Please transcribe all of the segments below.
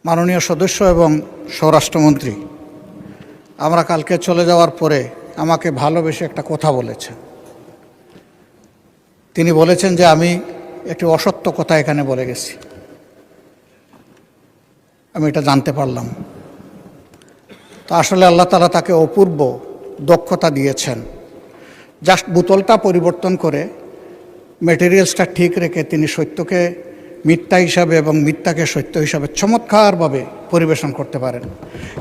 মাননীয় সদস্য এবং স্বরাষ্ট্রমন্ত্রী আমরা কালকে চলে যাওয়ার পরে আমাকে ভালোবেসে একটা কথা বলেছেন। তিনি বলেছেন যে আমি একটি অসত্য কথা এখানে বলে গেছি। আমি এটা জানতে পারলাম। তো আসলে আল্লাহ তাআলা তাকে অপূর্ব দক্ষতা দিয়েছেন। জাস্ট বোতলটা পরিবর্তন করে ম্যাটেরিয়ালসটা ঠিক রেখে তিনি সত্যকে মিথ্যা হিসাবে এবং মিথ্যাকে সত্য হিসাবে চমৎকারভাবে পরিবেশন করতে পারেন।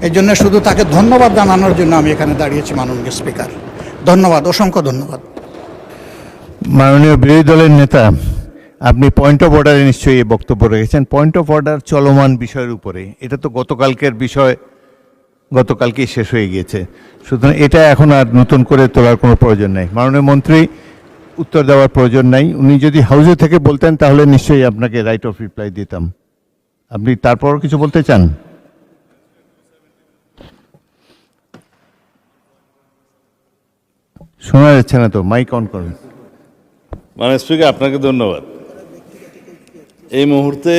এই জন্য শুধু তাকে ধন্যবাদ জানানোর জন্য আমি এখানে দাঁড়িয়েছি। মাননীয় স্পিকার, ধন্যবাদ, অসংখ্য ধন্যবাদ। মাননীয় বিরোধী দলের নেতা, আপনি পয়েন্ট অফ অর্ডারে নিশ্চয়ই এই বক্তব্য রেখেছেন। পয়েন্ট অফ অর্ডার চলমান বিষয়ের উপরে, এটা তো গতকালকের বিষয়, গতকালকেই শেষ হয়ে গিয়েছে, সুতরাং এটা এখন আর নতুন করে তোলার কোনো প্রয়োজন নেই। মাননীয় মন্ত্রী উত্তর দেওয়ার প্রয়োজন নাই। উনি যদি হাউসে থেকে বলতেন তাহলে নিশ্চয়ই আপনাকে রাইট অফ রিপ্লাই দিতাম। আপনি তারপর কিছু বলতে চান? শোনা যাচ্ছে না তো, মাইক অন করুন। মাননীয় স্পিকার, আপনাকে ধন্যবাদ। এই মুহূর্তে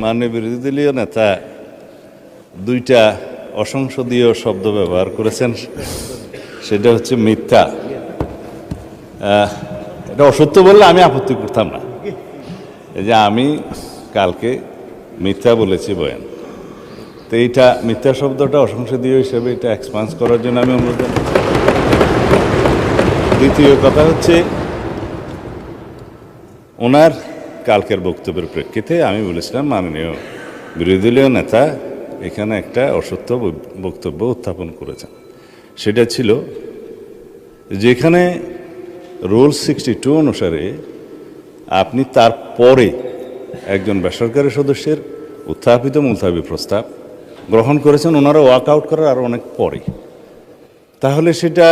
মাননীয় বিরোধী দলীয় নেতা দুইটা অসংসদীয় শব্দ ব্যবহার করেছেন। সেটা হচ্ছে মিথ্যা। এটা অসত্য বললে আমি আপত্তি করতাম না। এই যে আমি কালকে মিথ্যা বলেছি বয়ান, তো এইটা মিথ্যা শব্দটা অসংসদীয় হিসেবে এটা এক্সপান্স করার জন্য আমি অনুরোধ জানাই। দ্বিতীয় কথা হচ্ছে, ওনার কালকের বক্তব্যের প্রেক্ষিতে আমি বলেছিলাম মাননীয় বিরোধী দলীয় নেতা এখানে একটা অসত্য বক্তব্য উত্থাপন করেছেন। সেটা ছিল যেখানে রুল 62 অনুসারে আপনি তারপরে একজন বেসরকারি সদস্যের উত্থাপিত মুলতাবি প্রস্তাব গ্রহণ করেছেন, ওনারা ওয়াক আউট করার আরও অনেক পরে, তাহলে সেটা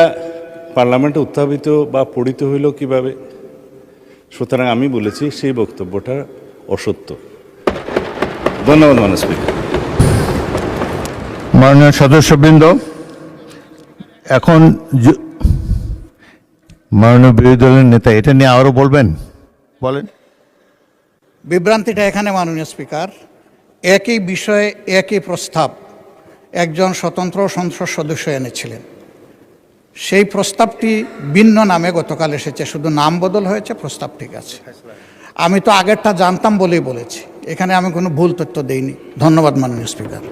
পার্লামেন্টে উত্থাপিত বা পড়িত হইল কিভাবে? সুতরাং আমি বলেছি সেই বক্তব্যটা অসত্য। ধন্যবাদ মাননীয় স্পিকার। মাননীয় সদস্যবৃন্দ, এখন মাননীয় বিরোধী দলের নেতা এটা নিয়ে আরও বলবেন, বলেন। বিভ্রান্তিটা এখানে মাননীয় স্পিকার, একই বিষয়ে একই প্রস্তাব একজন স্বতন্ত্র সংসদ সদস্য এনেছিলেন। সেই প্রস্তাবটি ভিন্ন নামে গতকাল এসেছে, শুধু নাম বদল হয়েছে, প্রস্তাব ঠিক আছে। আমি তো আগেরটা জানতাম বলেই বলেছি, এখানে আমি কোনো ভুল তথ্য দেইনি। ধন্যবাদ মাননীয় স্পিকার।